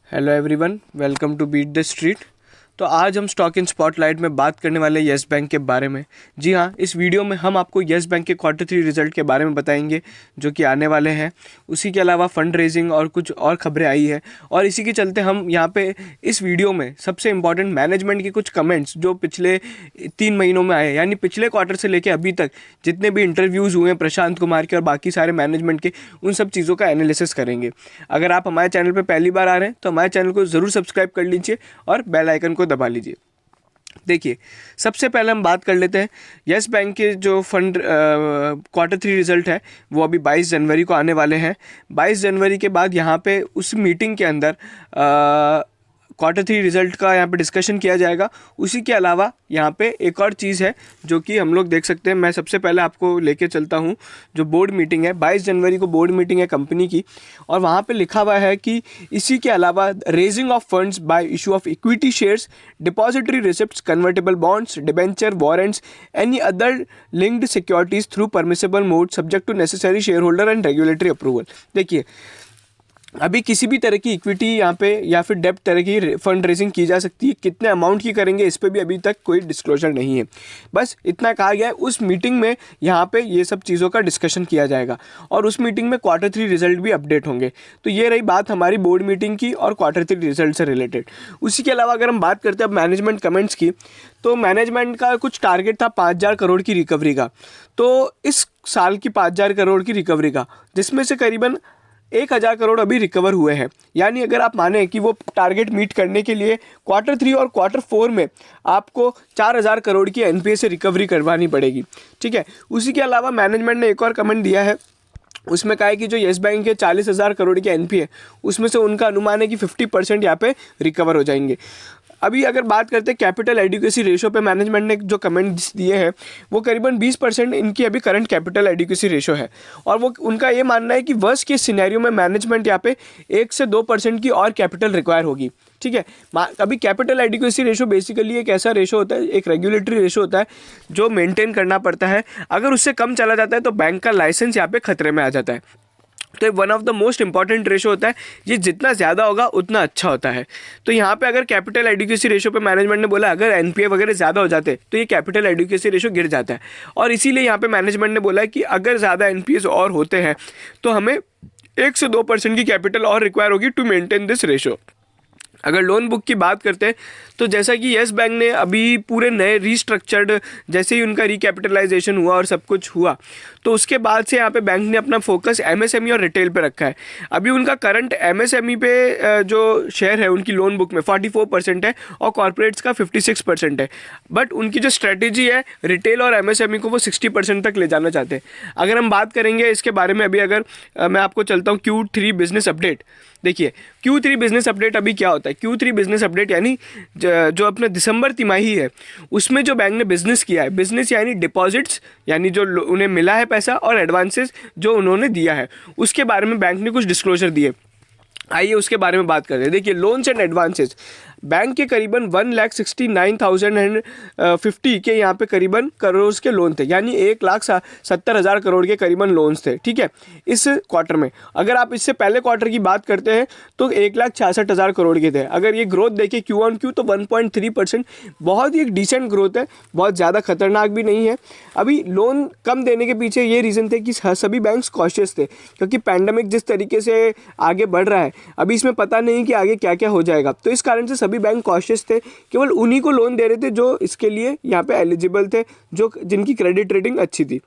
Hello everyone, welcome to beat the street. तो आज हम स्टॉक इन स्पॉटलाइट में बात करने वाले येस बैंक के बारे में। जी हाँ, इस वीडियो में हम आपको येस बैंक के Q3 रिजल्ट के बारे में बताएंगे जो कि आने वाले हैं। उसी के अलावा फंड रेजिंग और कुछ और खबरें आई है और इसी के चलते हम यहाँ पे इस वीडियो में सबसे इम्पॉर्टेंट मैनेजमेंट के कुछ कमेंट्स जो पिछले 3 महीनों में आए, यानी पिछले क्वार्टर से लेकर अभी तक जितने भी इंटरव्यूज़ हुए हैं प्रशांत कुमार के और बाकी सारे मैनेजमेंट के, उन सब चीज़ों का एनालिसिस करेंगे। अगर आप हमारे चैनल पर पहली बार आ रहे हैं तो हमारे चैनल को ज़रूर सब्सक्राइब कर लीजिए और बेल आइकन को दबा लीजिए। देखिए, सबसे पहले हम बात कर लेते हैं येस बैंक के जो फंड Q3 रिजल्ट है वो अभी 22 जनवरी को आने वाले हैं। 22 जनवरी के बाद यहाँ पे उस मीटिंग के अंदर Q3 रिजल्ट का यहाँ पे डिस्कशन किया जाएगा। उसी के अलावा यहाँ पे एक और चीज़ है जो कि हम लोग देख सकते हैं। मैं सबसे पहले आपको लेके चलता हूँ, जो बोर्ड मीटिंग है 22 जनवरी को बोर्ड मीटिंग है कंपनी की, और वहाँ पे लिखा हुआ है कि इसी के अलावा raising of funds by issue of equity shares, depository receipts, convertible bonds, debenture, warrants, any other linked securities through permissible mode subject to necessary share holder and regulatory approval. देखिए, अभी किसी भी तरह की इक्विटी यहाँ पे या फिर डेब्ट तरह की फंड रेजिंग की जा सकती है। कितने अमाउंट की करेंगे इस पे भी अभी तक कोई डिस्क्लोजर नहीं है। बस इतना कहा गया है, उस मीटिंग में यहाँ पे ये सब चीज़ों का डिस्कशन किया जाएगा और उस मीटिंग में Q3 रिजल्ट भी अपडेट होंगे। तो ये रही बात हमारी बोर्ड मीटिंग की और Q3 रिजल्ट से रिलेटेड। उसी के अलावा अगर हम बात करते हैं अब मैनेजमेंट कमेंट्स की, तो मैनेजमेंट का कुछ टारगेट था 5,000 करोड़ की रिकवरी का। तो इस साल की 5,000 करोड़ की रिकवरी का, जिसमें से करीबन 1,000 करोड़ अभी रिकवर हुए हैं। यानी अगर आप माने कि वो टारगेट मीट करने के लिए Q3 और Q4 में आपको 4,000 करोड़ की एनपीए से रिकवरी करवानी पड़ेगी। ठीक है। उसी के अलावा मैनेजमेंट ने एक और कमेंट दिया है, उसमें कहा है कि जो येस बैंक के 40,000 करोड़ के एनपीए, उसमें से उनका अनुमान है कि 50% यहाँ पे रिकवर हो जाएंगे। अभी अगर बात करते हैं कैपिटल एडिक्वेसी रेशो पे, मैनेजमेंट ने जो कमेंट्स दिए हैं वो करीबन 20% इनकी अभी करंट कैपिटल एडिक्वेसी रेशो है, और वो उनका ये मानना है कि वर्स्ट केस सिनेरियो में मैनेजमेंट यहाँ पे 1 से 2% की और कैपिटल रिक्वायर होगी। ठीक है। अभी कैपिटल एडिक्वेसी रेशो बेसिकली एक ऐसा रेशो होता है, एक रेगुलेटरी रेशो होता है जो मेंटेन करना पड़ता है। अगर उससे कम चला जाता है तो बैंक का लाइसेंस यहाँ पे खतरे में आ जाता है। तो one of the most important ratio होता है, ये जितना ज़्यादा होगा उतना अच्छा होता है। तो यहाँ पे अगर कैपिटल एडिक्वेसी रेशो पे मैनेजमेंट ने बोला अगर एनपीए वगैरह ज़्यादा हो जाते तो ये कैपिटल एडिक्वेसी रेशो गिर जाता है, और इसीलिए यहाँ पे मैनेजमेंट ने बोला है कि अगर ज़्यादा एनपीएस और होते हैं तो हमें 1 से 2% की कैपिटल और रिक्वायर होगी टू मेंटेन दिस रेशो। अगर लोन बुक की बात करते हैं तो जैसा कि येस बैंक ने अभी पूरे नए रीस्ट्रक्चर्ड, जैसे ही उनका रिकैपिटलाइजेशन हुआ और सब कुछ हुआ, तो उसके बाद से यहाँ पे बैंक ने अपना फोकस एमएसएमई और रिटेल पे रखा है। अभी उनका करंट एमएसएमई पे जो शेयर है उनकी लोन बुक में 44% है और कॉर्पोरेट्स का 56% है। बट उनकी जो स्ट्रेटेजी है रिटेल और एमएसएमई को वो 60% तक ले जाना चाहते हैं। अगर हम बात करेंगे इसके बारे में, अभी अगर मैं आपको चलता हूँ Q3 बिजनेस अपडेट। देखिए, Q3 बिजनेस अपडेट अभी क्या होता है। Q3 बिजनेस अपडेट यानी जो अपना दिसंबर तिमाही है उसमें जो बैंक ने बिजनेस किया है, बिजनेस यानी डिपॉजिट्स, यानी जो उन्हें मिला है पैसा, और एडवांसेस जो उन्होंने दिया है, उसके बारे में बैंक ने कुछ डिस्क्लोजर दिए। आइए उसके बारे में बात करते हैं। देखिए, लोन्स एंड एडवांसेस बैंक के करीबन 1,69,050 के यहाँ पे करीबन करोड़ के लोन थे, यानी 1,70,000 करोड़ के करीबन लोन्स थे। ठीक है, इस क्वार्टर में। अगर आप इससे पहले क्वार्टर की बात करते हैं तो 1,66,000 करोड़ के थे। अगर ये ग्रोथ देखें Q on Q तो 1.3%, बहुत ही एक डिसेंट ग्रोथ है, बहुत ज़्यादा खतरनाक भी नहीं है। अभी लोन कम देने के पीछे ये रीज़न थे कि सभी बैंक्स कॉशियस थे, क्योंकि पैंडेमिक जिस तरीके से आगे बढ़ रहा है अभी इसमें पता नहीं कि आगे क्या क्या हो जाएगा। तो इस कारण से सभी बैंक कॉशियस थे, केवल उन्हीं को लोन दे रहे थे जो इसके लिए यहाँ पे एलिजिबल थे, जो जिनकी क्रेडिट रेटिंग अच्छी थी।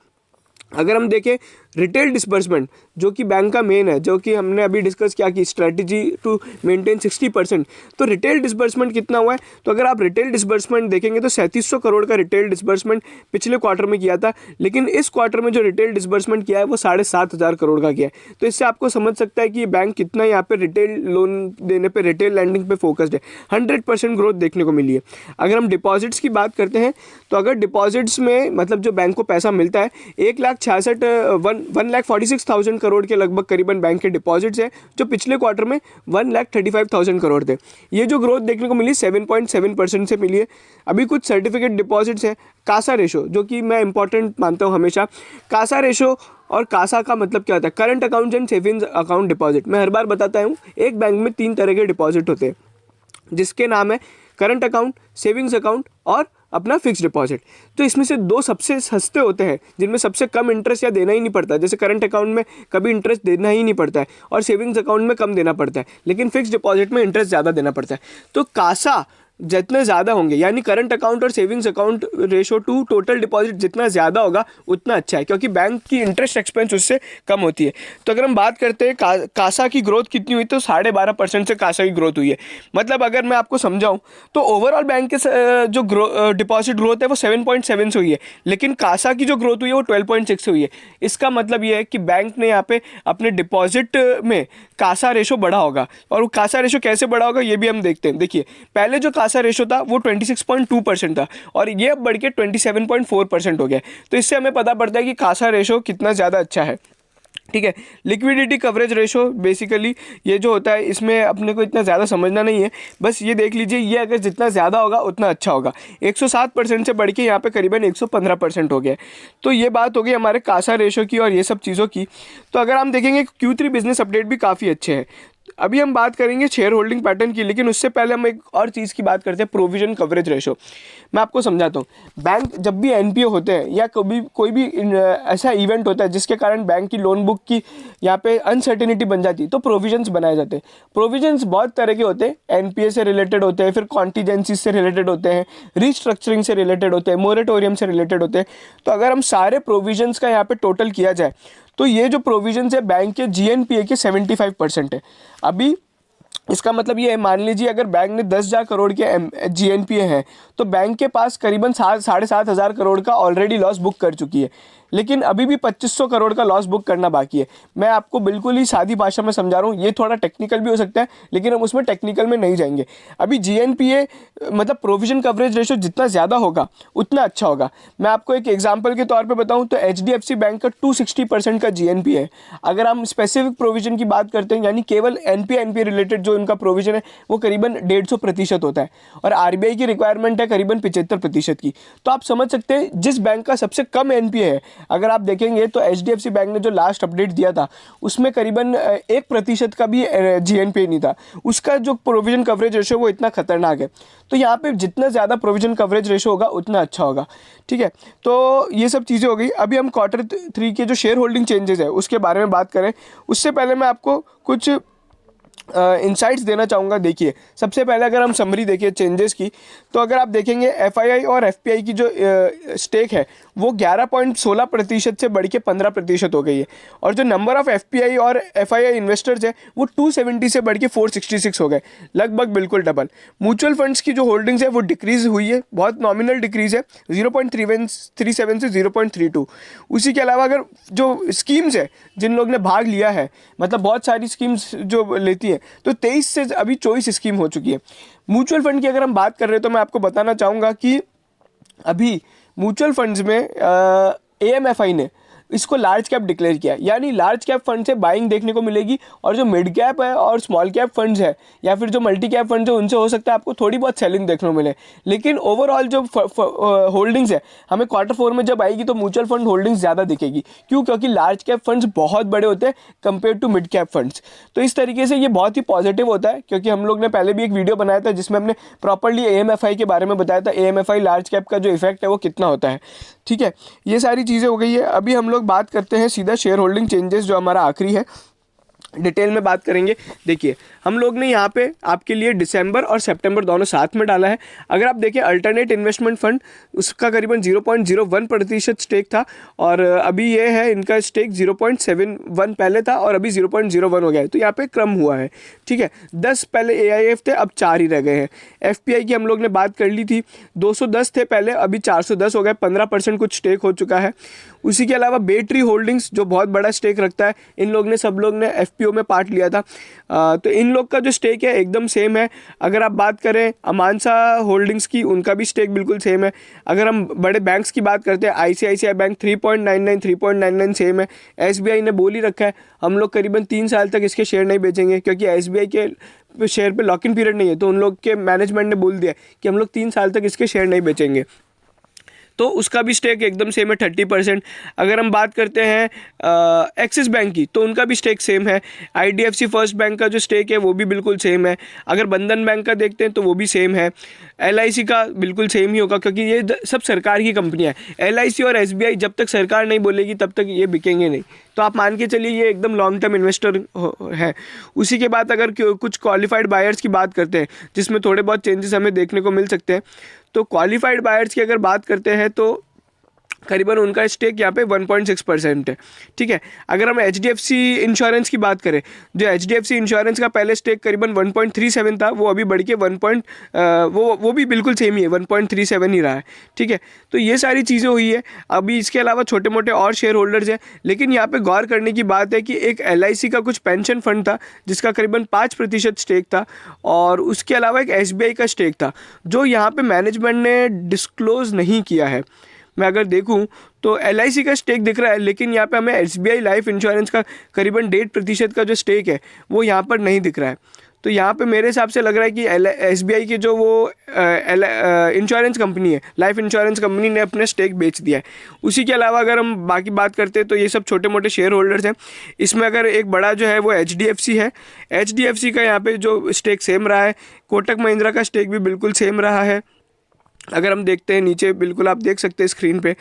अगर हम देखें रिटेल डिस्बर्समेंट, जो कि बैंक का मेन है, जो कि हमने अभी डिस्कस किया कि स्ट्रैटेजी टू मेंटेन 60%, तो रिटेल डिस्बर्समेंट कितना हुआ है, तो अगर आप रिटेल डिस्बर्समेंट देखेंगे तो 3700 करोड़ का रिटेल डिस्बर्समेंट पिछले क्वार्टर में किया था, लेकिन इस क्वार्टर में जो रिटेल डिस्बर्समेंट किया है वो 7,500 करोड़ का किया है। तो इससे आपको समझ सकता है कि बैंक कितना यहाँ पे रिटेल लोन देने पर, रिटेल लैंडिंग पे फोकस्ड है। 100% ग्रोथ देखने को मिली है। अगर हम डिपॉजिट्स की बात करते हैं तो अगर डिपॉजिट्स में मतलब जो बैंक को पैसा मिलता है 1,66,000 1,46,000 करोड़ के लगभग करीबन बैंक के डिपॉजिट्स हैं, जो पिछले क्वार्टर में 1,35,000 करोड़ थे। ये जो ग्रोथ देखने को मिली 7.7% से मिली है। अभी कुछ सर्टिफिकेट डिपॉजिट्स हैं। कासा रेशो, जो कि मैं इंपॉर्टेंट मानता हूँ हमेशा, कासा रेशो और कासा का मतलब क्या होता है? Current account and savings account deposit. मैं हर बार बताता हूँ, एक बैंक में 3 तरह के डिपॉजिट होते हैं, जिसके नाम है करंट अकाउंट, सेविंग्स अकाउंट और अपना फिक्स डिपॉजिट। तो इसमें से 2 सबसे सस्ते होते हैं, जिनमें सबसे कम इंटरेस्ट या देना ही नहीं पड़ता है। जैसे करंट अकाउंट में कभी इंटरेस्ट देना ही नहीं पड़ता है और सेविंग्स अकाउंट में कम देना पड़ता है, लेकिन फिक्स डिपॉजिट में इंटरेस्ट ज़्यादा देना पड़ता है। तो कासा जितने ज़्यादा होंगे, यानी करंट अकाउंट और savings account ratio two total deposit जितना ज़्यादा होगा उतना अच्छा है, क्योंकि बैंक की इंटरेस्ट एक्सपेंस उससे कम होती है। तो अगर हम बात करते हैं कासा की ग्रोथ कितनी हुई, तो 12.5% से कासा की ग्रोथ हुई है। मतलब अगर मैं आपको समझाऊं तो ओवरऑल बैंक के जो डिपॉजिट ग्रोथ है वो 7.7 से हुई है, लेकिन कासा की जो ग्रोथ हुई है वो 12.6 से हुई है। इसका मतलब ये है कि बैंक ने यहाँ पे अपने डिपॉजिट में कासा रेशो बढ़ा होगा। और वो कासा रेशो कैसे बढ़ा होगा ये भी हम देखते हैं। देखिए, पहले जो कासा रेशो था वो 26.2% था और ये अब बढ़ के 27.4% हो गया। तो इससे हमें पता पड़ता है कि कासा रेशो कितना ज़्यादा अच्छा है। ठीक है। लिक्विडिटी कवरेज रेशो, बेसिकली ये जो होता है इसमें अपने को इतना ज़्यादा समझना नहीं है, बस ये देख लीजिए, ये अगर जितना ज़्यादा होगा उतना अच्छा होगा। 107% से बढ़ के यहाँ पे करीबन 115% हो गया। तो ये बात हो गई हमारे कासा रेशो की और ये सब चीज़ों की। तो अगर हम देखेंगे Q3 बिजनेस अपडेट भी काफ़ी अच्छे हैं। अभी हम बात करेंगे शेयर होल्डिंग पैटर्न की, लेकिन उससे पहले हम एक और चीज़ की बात करते हैं, प्रोविजन कवरेज रेशो। मैं आपको समझाता हूँ। बैंक जब भी एनपीए होते हैं या कभी कोई भी ऐसा इवेंट होता है जिसके कारण बैंक की लोन बुक की यहाँ पे अनसर्टेनिटी बन जाती है, तो प्रोविजंस बनाए जाते हैं। प्रोविजंस बहुत तरह के होते हैं, एनपीए से रिलेटेड होते हैं, फिर कॉन्टीजेंसी से रिलेटेड होते हैं, रिस्ट्रक्चरिंग से रिलेटेड होते हैं, मोरेटोरियम से रिलेटेड होते हैं। तो अगर हम सारे प्रोविजंस का यहाँ पे टोटल किया जाए तो ये जो प्रोविजंस है बैंक के जीएनपीए के 75% है। अभी इसका मतलब ये है, मान लीजिए अगर बैंक ने 10,000 करोड़ के जीएनपीए हैं तो बैंक के पास करीबन 7,500 करोड़ का ऑलरेडी लॉस बुक कर चुकी है, लेकिन अभी भी 2,500 करोड़ का लॉस बुक करना बाकी है। मैं आपको बिल्कुल ही सादी भाषा में समझा रहा हूँ, ये थोड़ा टेक्निकल भी हो सकता है, लेकिन हम उसमें टेक्निकल में नहीं जाएंगे। अभी जीएनपीए मतलब प्रोविजन कवरेज रेशो जितना ज़्यादा होगा उतना अच्छा होगा। मैं आपको एक एग्जाम्पल के तौर पर बताऊँ तो एचडीएफसी बैंक का 260% का जीएनपीए है। अगर हम स्पेसिफिक प्रोविजन की बात करते हैं, यानी केवल एनपीए रिलेटेड जो इनका प्रोविजन है वो करीबन 150% होता है, और आरबीआई की रिक्वायरमेंट है करीबन 75% की। तो आप समझ सकते हैं जिस बैंक का सबसे कम एनपीए है, अगर आप देखेंगे तो एचडीएफसी बैंक ने जो लास्ट अपडेट दिया था उसमें करीबन 1% का भी जीएनपीए नहीं था। उसका जो प्रोविजन कवरेज रेशो वो इतना खतरनाक है। तो यहाँ पे जितना ज़्यादा प्रोविजन कवरेज रेशो होगा उतना अच्छा होगा। ठीक है, तो ये सब चीज़ें हो गई। अभी हम Q3 के जो शेयर होल्डिंग चेंजेस है उसके बारे में बात करें, उससे पहले मैं आपको कुछ इंसाइट्स देना चाहूँगा। देखिए, सबसे पहले अगर हम समरी देखिए चेंजेस की, तो अगर आप देखेंगे एफआईआई और एफपीआई की जो स्टेक है वो 11.16% से बढ़ के 15% हो गई है, और जो नंबर ऑफ एफपीआई और एफआईआई इन्वेस्टर्स है वो 270 से बढ़ के 466 हो गए, लगभग बिल्कुल डबल। म्यूचुअल फंड्स की जो होल्डिंग्स है वो डिक्रीज़ हुई है, बहुत नॉमिनल डिक्रीज़ है, 0.37 से 0.32। उसी के अलावा अगर जो स्कीम्स है जिन लोग ने भाग लिया है, मतलब बहुत सारी स्कीम्स जो लेती है, तो 23 से अभी 24 स्कीम हो चुकी है। म्यूचुअल फंड की अगर हम बात कर रहे हैं तो मैं आपको बताना चाहूँगा कि अभी म्यूचुअल फंड्स में एएमएफआई ने इसको लार्ज कैप डिक्लेयर किया, यानी लार्ज कैप फंड से बाइंग देखने को मिलेगी, और जो मिड कैप है और स्मॉल कैप फंड्स है या फिर जो मल्टी कैप फंड्स है उनसे हो सकता है आपको थोड़ी बहुत सेलिंग देखने को मिले। लेकिन ओवरऑल जो होल्डिंग्स है हमें Q4 में जब आएगी तो म्यूचुअल फंड होल्डिंग्स ज़्यादा दिखेगी। क्यों? क्योंकि लार्ज कैप फंड्स बहुत बड़े होते हैं compare to mid cap funds. तो इस तरीके से ये बहुत ही पॉजिटिव होता है, क्योंकि हम लोग ने पहले भी एक वीडियो बनाया था जिसमें हमने प्रॉपरली एएमएफआई के बारे में बताया था, एएमएफआई लार्ज कैप का जो इफेक्ट है वो कितना होता है। ठीक है, ये सारी चीज़ें हो गई है। अभी हम लोग बात करते हैं सीधा शेयर होल्डिंग चेंजेस, जो हमारा आखिरी है, डिटेल में बात करेंगे। देखिए, हम लोग ने यहाँ पे आपके लिए दिसंबर और सितंबर दोनों साथ में डाला है। अगर आप देखें अल्टरनेट इन्वेस्टमेंट फंड, उसका करीबन 0.01% स्टेक था, और अभी ये है इनका स्टेक 0.71 पहले था और अभी 0.01 हो गया है। तो यहाँ पे क्रम हुआ है। ठीक है, 10 पहले एआईएफ थे, अब 4 ही रह गए हैं। एफपीआई की हम लोग ने बात कर ली थी, 210 थे पहले, अभी 410 हो गए, 15% कुछ स्टेक हो चुका है। उसी के अलावा बेट्री होल्डिंग्स जो बहुत बड़ा स्टेक रखता है, इन लोग ने सब लोग ने एफपीओ में पार्ट लिया था। तो इन लोग का जो स्टेक है एकदम सेम है। अगर आप बात करें अमानसा होल्डिंग्स की, उनका भी स्टेक बिल्कुल सेम है। अगर हम बड़े बैंक्स की बात करते हैं, आईसीआईसीआई बैंक 3.99 सेम है। एसबीआई ने बोल ही रखा है हम लोग करीबन 3 साल तक इसके शेयर नहीं बेचेंगे, क्योंकि एसबीआई के शेयर पे लॉक इन पीरियड नहीं है। तो उन लोग के मैनेजमेंट ने बोल दिया कि हम लोग 3 साल तक इसके शेयर नहीं बेचेंगे। तो उसका भी स्टेक एकदम सेम है 30%। अगर हम बात करते हैं एक्सिस बैंक की, तो उनका भी स्टेक सेम है। आईडीएफसी फर्स्ट बैंक का जो स्टेक है वो भी बिल्कुल सेम है। अगर बंधन बैंक का देखते हैं तो वो भी सेम है। एलआईसी का बिल्कुल सेम ही होगा, क्योंकि ये सब सरकार की कंपनियां हैं। एलआईसी और एसबीआई जब तक सरकार नहीं बोलेगी तब तक ये बिकेंगे नहीं। तो आप मान के चलिए ये एकदम लॉन्ग टर्म इन्वेस्टर है। उसी के बाद अगर कुछ क्वालिफाइड बायर्स की बात करते हैं, जिसमें थोड़े बहुत चेंजेस हमें देखने को मिल सकते हैं, तो क्वालिफाइड बायर्स की अगर बात करते हैं तो करीबन उनका स्टेक यहाँ पे 1.6% है। ठीक है। अगर हम एचडीएफसी इंश्योरेंस की बात करें, जो एचडीएफसी इंश्योरेंस का पहले स्टेक करीबन 1.37 था, वो अभी बढ़ के वो भी बिल्कुल सेम ही है, 1.37 ही रहा है। ठीक है। तो ये सारी चीज़ें हुई है। अभी इसके अलावा छोटे मोटे और शेयर होल्डर्स हैं, लेकिन यहाँ पे गौर करने की बात है कि एक एलआईसी का कुछ पेंशन फंड था जिसका करीबन 5% स्टेक था, और उसके अलावा एक एसबीआई का स्टेक था जो यहाँ पे मैनेजमेंट ने डिस्क्लोज नहीं किया है। मैं अगर देखूं तो एलआईसी का स्टेक दिख रहा है, लेकिन यहाँ पे हमें एसबीआई लाइफ इंश्योरेंस का करीबन 1.5% का जो स्टेक है वो यहाँ पर नहीं दिख रहा है। तो यहाँ पे मेरे हिसाब से लग रहा है कि एसबीआई की जो वो इंश्योरेंस कंपनी है, लाइफ इंश्योरेंस कंपनी ने अपने स्टेक बेच दिया है। उसी के अलावा अगर हम बाकी बात करते हैं तो ये सब छोटे मोटे शेयर होल्डर्स हैं। इसमें अगर एक बड़ा जो है वो एचडीएफसी है। एचडीएफसी का यहाँ पे जो स्टेक सेम रहा है। कोटक महिंद्रा का स्टेक भी बिल्कुल सेम रहा है। अगर हम देखते हैं नीचे, बिल्कुल आप देख सकते हैं स्क्रीन पे।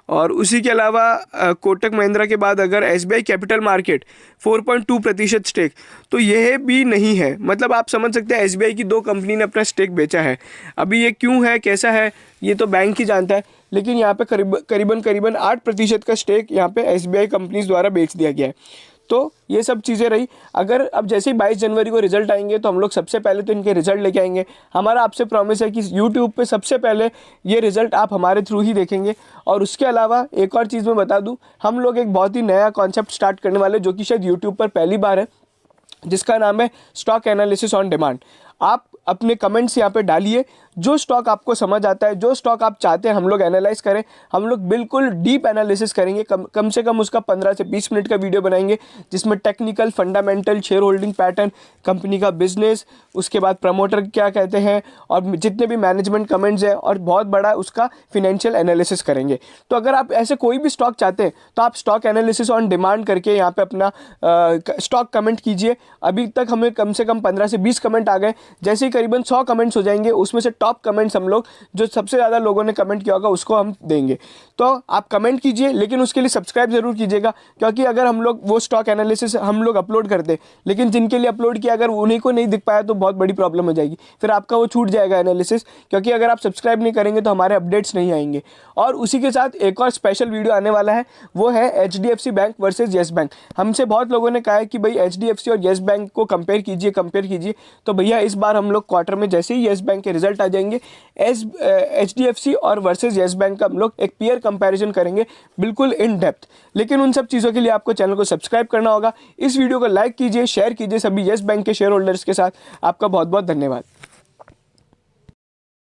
और उसी के अलावा कोटक महिंद्रा के बाद अगर एसबीआई कैपिटल मार्केट 4.2% स्टेक, तो यह भी नहीं है। मतलब आप समझ सकते हैं एसबीआई की 2 कंपनी ने अपना स्टेक बेचा है। अभी ये क्यों है, कैसा है, ये तो बैंक ही जानता है, लेकिन यहाँ पे करीबन 8% का स्टेक यहाँ पे एसबीआई कंपनीज द्वारा बेच दिया गया है। तो ये सब चीज़ें रही। अगर अब जैसे ही 22 जनवरी को रिजल्ट आएंगे तो हम लोग सबसे पहले तो इनके रिजल्ट लेके आएंगे। हमारा आपसे प्रॉमिस है कि यूट्यूब पे सबसे पहले ये रिजल्ट आप हमारे थ्रू ही देखेंगे। और उसके अलावा एक और चीज़ मैं बता दूं, हम लोग एक बहुत ही नया कॉन्सेप्ट स्टार्ट करने वाले, जो कि शायद यूट्यूब पर पहली बार है, जिसका नाम है स्टॉक एनालिसिस ऑन डिमांड। आप अपने कमेंट्स यहाँ पे डालिए, जो स्टॉक आपको समझ आता है, जो स्टॉक आप चाहते हैं हम लोग एनालाइज करें, हम लोग बिल्कुल डीप एनालिसिस करेंगे। कम से कम उसका 15 से 20 मिनट का वीडियो बनाएंगे, जिसमें technical, fundamental, share holding pattern, company का बिजनेस, उसके बाद प्रमोटर क्या कहते हैं, और जितने भी मैनेजमेंट कमेंट्स हैं, और बहुत बड़ा उसका फिनेंशियल एनालिसिस करेंगे। तो अगर आप ऐसे कोई भी स्टॉक चाहते हैं तो आप स्टॉक एनालिसिस ऑन डिमांड करके यहाँ पे अपना स्टॉक कमेंट कीजिए। अभी तक हमें कम से कम 15 से 20 कमेंट आ गए। जैसे ही करीबन 100 कमेंट्स हो जाएंगे, उसमें से टॉप कमेंट्स हम लोग, जो सबसे ज़्यादा लोगों ने कमेंट किया होगा, उसको हम देंगे। तो आप कमेंट कीजिए, लेकिन उसके लिए सब्सक्राइब जरूर कीजिएगा, क्योंकि अगर हम लोग वो स्टॉक एनालिसिस हम लोग अपलोड करते, लेकिन जिनके लिए अपलोड किया अगर उन्हीं को नहीं दिख पाया तो बहुत बड़ी प्रॉब्लम हो जाएगी, फिर आपका वो छूट जाएगा एनालिसिस। क्योंकि अगर आप सब्सक्राइब नहीं करेंगे तो हमारे अपडेट्स नहीं आएंगे। और उसी के साथ एक और स्पेशल वीडियो आने वाला है, वो है HDFC bank versus yes bank. हमसे बहुत लोगों ने कहा है कि भाई एचडीएफसी और येस बैंक को कंपेयर कीजिए। तो भैया इस बार हम लोग क्वार्टर में जैसे ही येस बैंक के रिजल्ट आ जाएंगे, एचडीएफसी और वर्सेज येस बैंक का हम लोग एक पीयर कंपैरिजन करेंगे, बिल्कुल इन डेप्थ। लेकिन उन सब चीज़ों के लिए आपको चैनल को सब्सक्राइब करना होगा। इस वीडियो को लाइक कीजिए, शेयर कीजिए सभी येस बैंक के शेयर होल्डर्स के साथ। आपका बहुत बहुत धन्यवाद।